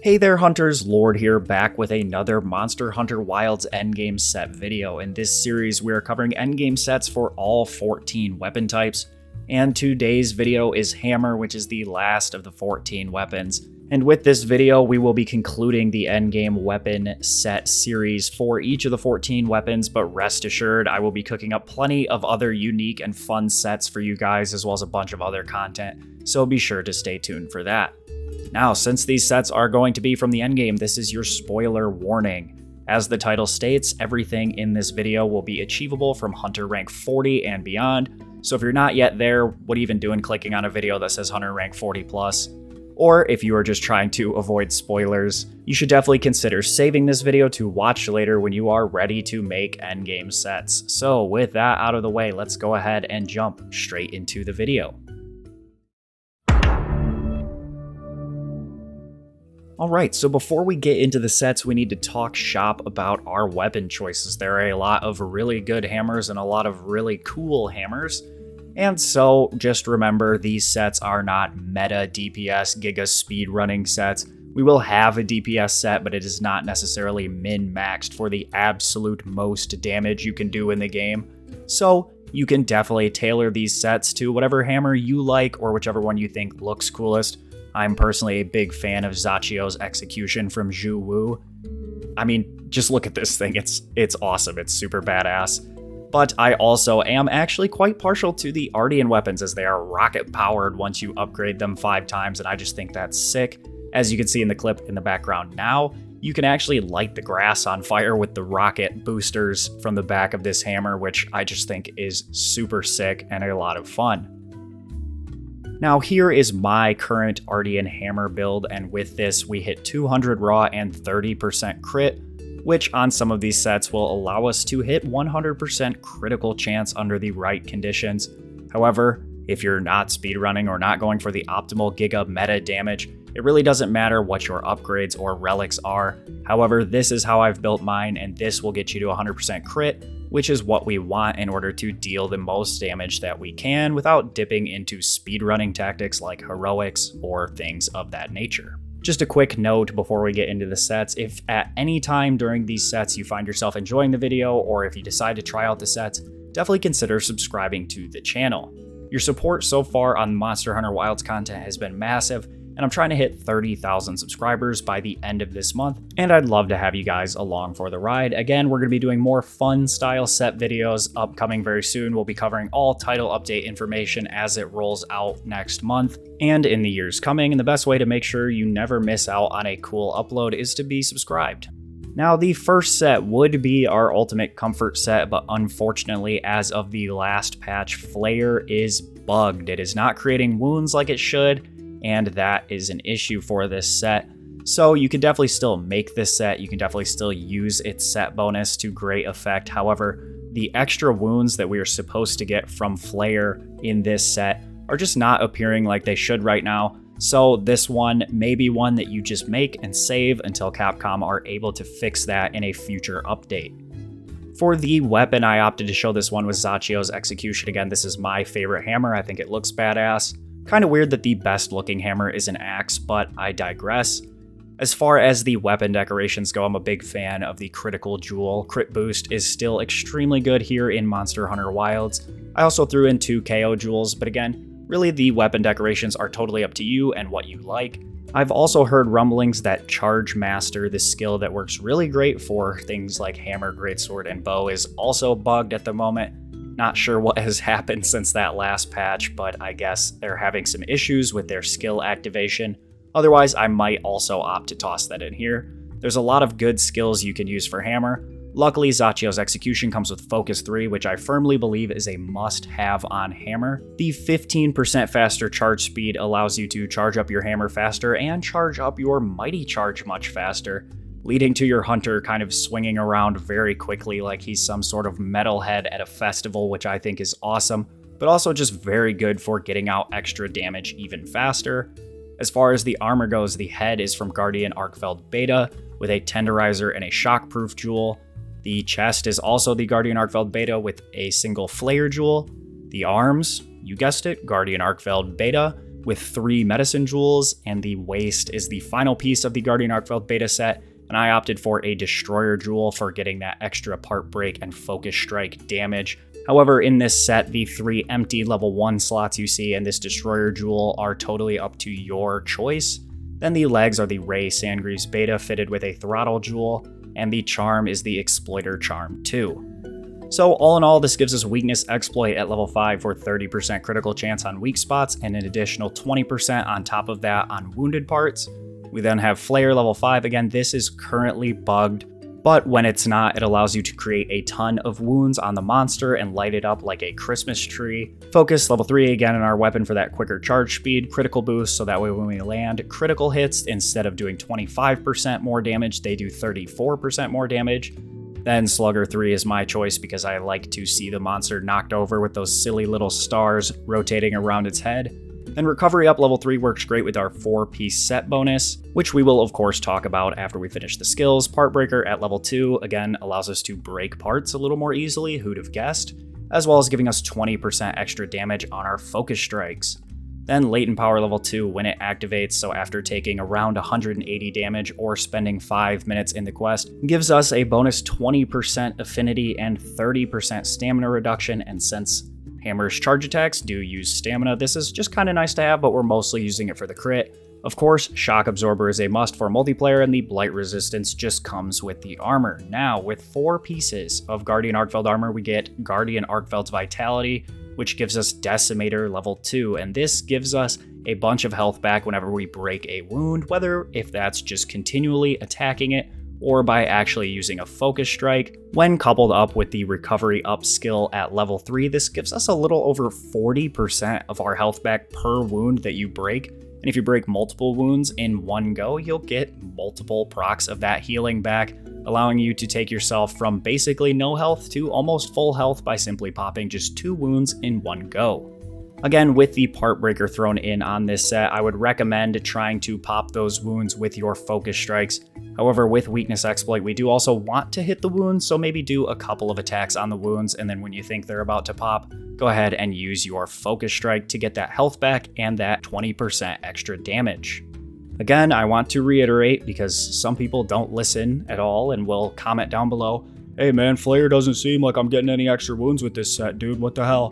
Hey there hunters, Lord here, back with another Monster Hunter Wilds endgame set video. In this series we are covering endgame sets for all 14 weapon types, and today's video is Hammer, which is the last of the 14 weapons. And with this video we will be concluding the endgame weapon set series for each of the 14 weapons, but rest assured I will be cooking up plenty of other unique and fun sets for you guys, as well as a bunch of other content, so be sure to stay tuned for that. Now, since these sets are going to be from the endgame, this is your spoiler warning. As the title states, everything in this video will be achievable from Hunter rank 40 and beyond, so if you're not yet there, what are you even doing clicking on a video that says Hunter rank 40 plus? Or if you are just trying to avoid spoilers, you should definitely consider saving this video to watch later when you are ready to make endgame sets. So with that out of the way, let's go ahead and jump straight into the video. Alright, so before we get into the sets, we need to talk shop about our weapon choices. There are a lot of really good hammers and a lot of really cool hammers. And so, just remember, these sets are not meta DPS giga speedrunning sets. We will have a DPS set, but it is not necessarily min-maxed for the absolute most damage you can do in the game. So, you can definitely tailor these sets to whatever hammer you like or whichever one you think looks coolest. I'm personally a big fan of Zacio's execution from Zhu Wu. I mean, just look at this thing, it's awesome, it's super badass. But I also am actually quite partial to the Ardian weapons, as they are rocket powered once you upgrade them 5 times, and I just think that's sick. As you can see in the clip in the background now, you can actually light the grass on fire with the rocket boosters from the back of this hammer, which I just think is super sick and a lot of fun. Now here is my current Ardian hammer build, and with this we hit 200 raw and 30% crit, which on some of these sets will allow us to hit 100% critical chance under the right conditions. However, if you're not speedrunning or not going for the optimal giga meta damage, it really doesn't matter what your upgrades or relics are. However, this is how I've built mine, and this will get you to 100% crit, which is what we want in order to deal the most damage that we can without dipping into speedrunning tactics like heroics or things of that nature. Just a quick note before we get into the sets, if at any time during these sets you find yourself enjoying the video, or if you decide to try out the sets, definitely consider subscribing to the channel. Your support so far on Monster Hunter Wilds content has been massive, and I'm trying to hit 30,000 subscribers by the end of this month, and I'd love to have you guys along for the ride. Again, we're going to be doing more fun style set videos upcoming very soon. We'll be covering all title update information as it rolls out next month and in the years coming, and the best way to make sure you never miss out on a cool upload is to be subscribed. Now, the first set would be our ultimate comfort set, but unfortunately, as of the last patch, Flare is bugged. It is not creating wounds like it should, and that is an issue for this set. So you can definitely still make this set, you can definitely still use its set bonus to great effect. However, the extra wounds that we are supposed to get from Flare in this set are just not appearing like they should right now. So this one may be one that you just make and save until Capcom are able to fix that in a future update. For the weapon, I opted to show this one with Zacio's execution. Again, this is my favorite hammer. I think it looks badass. Kind of weird that the best looking hammer is an axe, but I digress. As far as the weapon decorations go, I'm a big fan of the critical jewel. Crit boost is still extremely good here in Monster Hunter Wilds. I also threw in 2 KO jewels, but again, really the weapon decorations are totally up to you and what you like. I've also heard rumblings that Charge Master, the skill that works really great for things like hammer, greatsword, and bow, is also bugged at the moment. Not sure what has happened since that last patch, but I guess they're having some issues with their skill activation. Otherwise, I might also opt to toss that in here. There's a lot of good skills you can use for hammer. Luckily, Zacio's execution comes with Focus 3, which I firmly believe is a must-have on hammer. The 15% faster charge speed allows you to charge up your hammer faster and charge up your mighty charge much faster, leading to your hunter kind of swinging around very quickly like he's some sort of metalhead at a festival, which I think is awesome, but also just very good for getting out extra damage even faster. As far as the armor goes, the head is from Guardian Arkfeld Beta with a Tenderizer and a Shockproof jewel. The chest is also the Guardian Arkfeld Beta with a single Flare jewel. The arms, you guessed it, Guardian Arkfeld Beta with 3 medicine jewels, and the waist is the final piece of the Guardian Arcveld beta set, and I opted for a destroyer jewel for getting that extra part break and focus strike damage. However, in this set, the 3 empty level 1 slots you see and this destroyer jewel are totally up to your choice. Then the legs are the Ray Sandgreaves beta fitted with a throttle jewel, and the charm is the Exploiter Charm 2. So all in all, this gives us Weakness Exploit at level 5 for 30% critical chance on weak spots and an additional 20% on top of that on wounded parts. We then have Flare level 5. Again, this is currently bugged, but when it's not, it allows you to create a ton of wounds on the monster and light it up like a Christmas tree. Focus level 3 again in our weapon for that quicker charge speed, critical boost, so that way when we land critical hits, instead of doing 25% more damage, they do 34% more damage. Then Slugger 3 is my choice because I like to see the monster knocked over with those silly little stars rotating around its head. And Recovery Up level 3 works great with our 4-piece set bonus, which we will of course talk about after we finish the skills. Part Breaker at level 2, again, allows us to break parts a little more easily, who'd have guessed, as well as giving us 20% extra damage on our focus strikes. Then Latent Power level 2 when it activates, so after taking around 180 damage or spending 5 minutes in the quest, gives us a bonus 20% affinity and 30% stamina reduction, and since Hammer's charge attacks do use stamina, this is just kind of nice to have, but we're mostly using it for the crit. Of course, Shock Absorber is a must for multiplayer, and the Blight Resistance just comes with the armor. Now, with 4 pieces of Guardian Arcveld armor, we get Guardian Arcveld's Vitality, which gives us Decimator level 2, and this gives us a bunch of health back whenever we break a wound, whether if that's just continually attacking it or by actually using a focus strike. When coupled up with the Recovery Up skill at level 3, this gives us a little over 40% of our health back per wound that you break. And if you break multiple wounds in one go, you'll get multiple procs of that healing back, allowing you to take yourself from basically no health to almost full health by simply popping just 2 wounds in one go. Again, with the Part Breaker thrown in on this set, I would recommend trying to pop those wounds with your focus strikes. However, with Weakness Exploit, we do also want to hit the wounds, so maybe do a couple of attacks on the wounds, and then when you think they're about to pop, go ahead and use your focus strike to get that health back and that 20% extra damage. Again, I want to reiterate, because some people don't listen at all and will comment down below, "Hey man, Flare doesn't seem like I'm getting any extra wounds with this set, dude, what the hell?"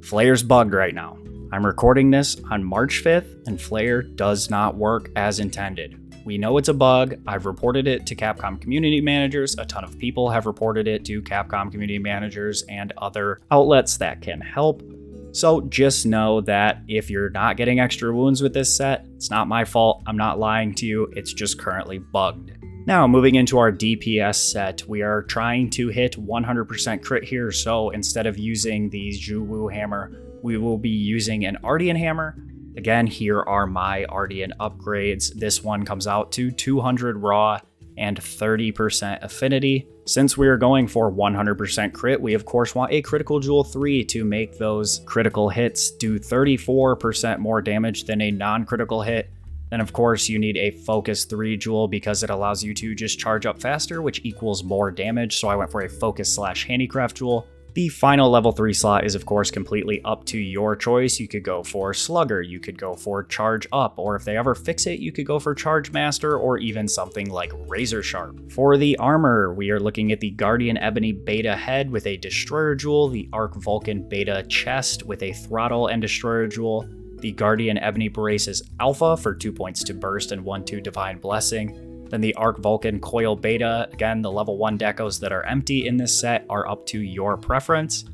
Flare's bugged right now. I'm recording this on March 5th, and Flare does not work as intended. We know it's a bug. I've reported it to Capcom community managers. A ton of people have reported it to Capcom community managers and other outlets that can help. So just know that if you're not getting extra wounds with this set, it's not my fault. I'm not lying to you. It's just currently bugged. Now, moving into our DPS set, we are trying to hit 100% crit here. So instead of using the Zhuwu hammer, we will be using an Ardian hammer. Again, here are my Ardian upgrades. This one comes out to 200 raw and 30% affinity. Since we are going for 100% crit, we of course want a critical jewel 3 to make those critical hits do 34% more damage than a non-critical hit. Then of course you need a focus 3 jewel because it allows you to just charge up faster, which equals more damage. So I went for a focus / handicraft jewel. The final level 3 slot is of course completely up to your choice. You could go for Slugger, you could go for Charge Up, or if they ever fix it, you could go for Charge Master, or even something like Razor Sharp. For the armor, we are looking at the Guardian Ebony Beta Head with a Destroyer Jewel, the Arc Vulcan Beta Chest with a Throttle and Destroyer Jewel, the Guardian Ebony Braces Alpha for 2 points to Burst and 1 to Divine Blessing. Then the Arc Vulcan Coil Beta, again, the level 1 decos that are empty in this set are up to your preference.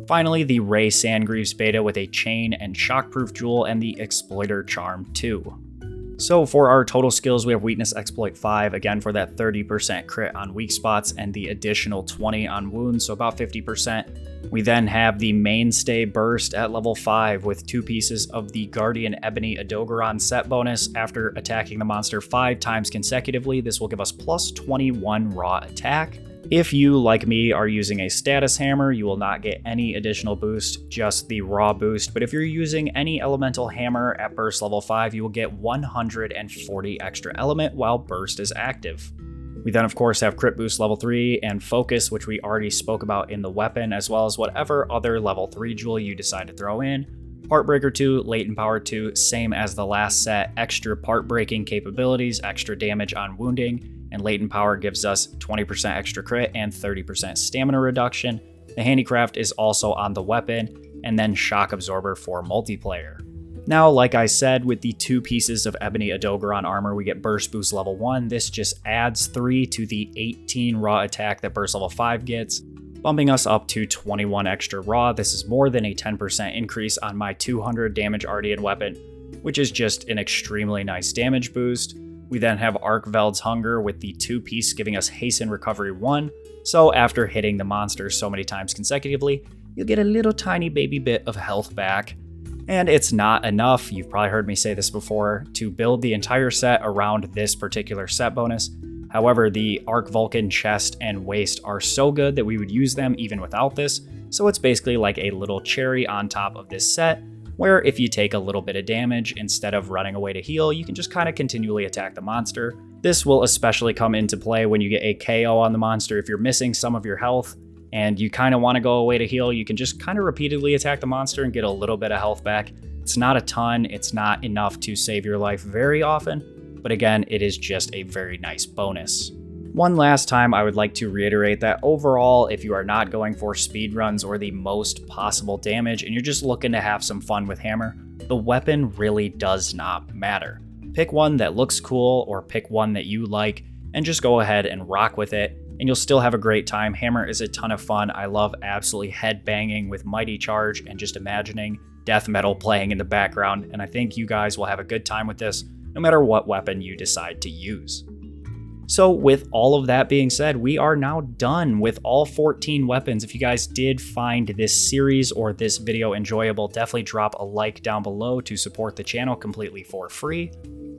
Finally, the Ray Sandgreaves Beta with a Chain and Shockproof Jewel and the Exploiter Charm 2. So for our total skills, we have Weakness Exploit 5, again for that 30% crit on weak spots and the additional 20 on wounds, so about 50%. We then have the Mainstay Burst at level 5 with 2 pieces of the Guardian Ebony Adogaron set bonus. After attacking the monster 5 times consecutively, this will give us plus 21 raw attack. If you, like me, are using a status hammer, you will not get any additional boost, just the raw boost. But if you're using any elemental hammer at burst level 5, you will get 140 extra element while burst is active. We then of course have crit boost level 3 and focus, which we already spoke about in the weapon, as well as whatever other level 3 jewel you decide to throw in. Heartbreaker 2, Latent Power 2, same as the last set, extra part breaking capabilities, extra damage on wounding, and Latent Power gives us 20% extra crit and 30% stamina reduction. The Handicraft is also on the weapon, and then Shock Absorber for multiplayer. Now, like I said, with the 2 pieces of Ebony Adogeron armor, we get Burst Boost level 1. This just adds 3 to the 18 raw attack that Burst level 5 gets, bumping us up to 21 extra raw. This is more than a 10% increase on my 200 damage Ardian weapon, which is just an extremely nice damage boost. We then have Arkveld's Hunger with the 2-piece giving us Hasten Recovery 1, so after hitting the monster so many times consecutively, you'll get a little tiny baby bit of health back. And it's not enough, you've probably heard me say this before, to build the entire set around this particular set bonus. However, the Arc Vulcan chest and waist are so good that we would use them even without this, so it's basically like a little cherry on top of this set, where if you take a little bit of damage, instead of running away to heal, you can just kind of continually attack the monster. This will especially come into play when you get a KO on the monster. If you're missing some of your health and you kind of want to go away to heal, you can just kind of repeatedly attack the monster and get a little bit of health back. It's not a ton, it's not enough to save your life very often, but again, it is just a very nice bonus. One last time, I would like to reiterate that overall, if you are not going for speedruns or the most possible damage and you're just looking to have some fun with Hammer, the weapon really does not matter. Pick one that looks cool or pick one that you like and just go ahead and rock with it, and you'll still have a great time. Hammer is a ton of fun. I love absolutely headbanging with Mighty Charge and just imagining death metal playing in the background, and I think you guys will have a good time with this no matter what weapon you decide to use. So with all of that being said, we are now done with all 14 weapons. If you guys did find this series or this video enjoyable, definitely drop a like down below to support the channel completely for free.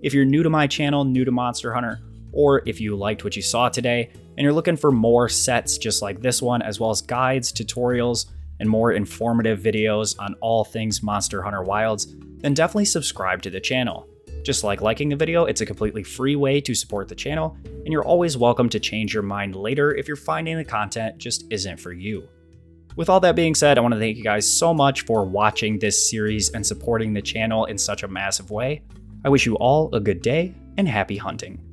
If you're new to my channel, new to Monster Hunter, or if you liked what you saw today and you're looking for more sets just like this one, as well as guides, tutorials, and more informative videos on all things Monster Hunter Wilds, then definitely subscribe to the channel. Just like liking the video, it's a completely free way to support the channel, and you're always welcome to change your mind later if you're finding the content just isn't for you. With all that being said, I want to thank you guys so much for watching this series and supporting the channel in such a massive way. I wish you all a good day and happy hunting.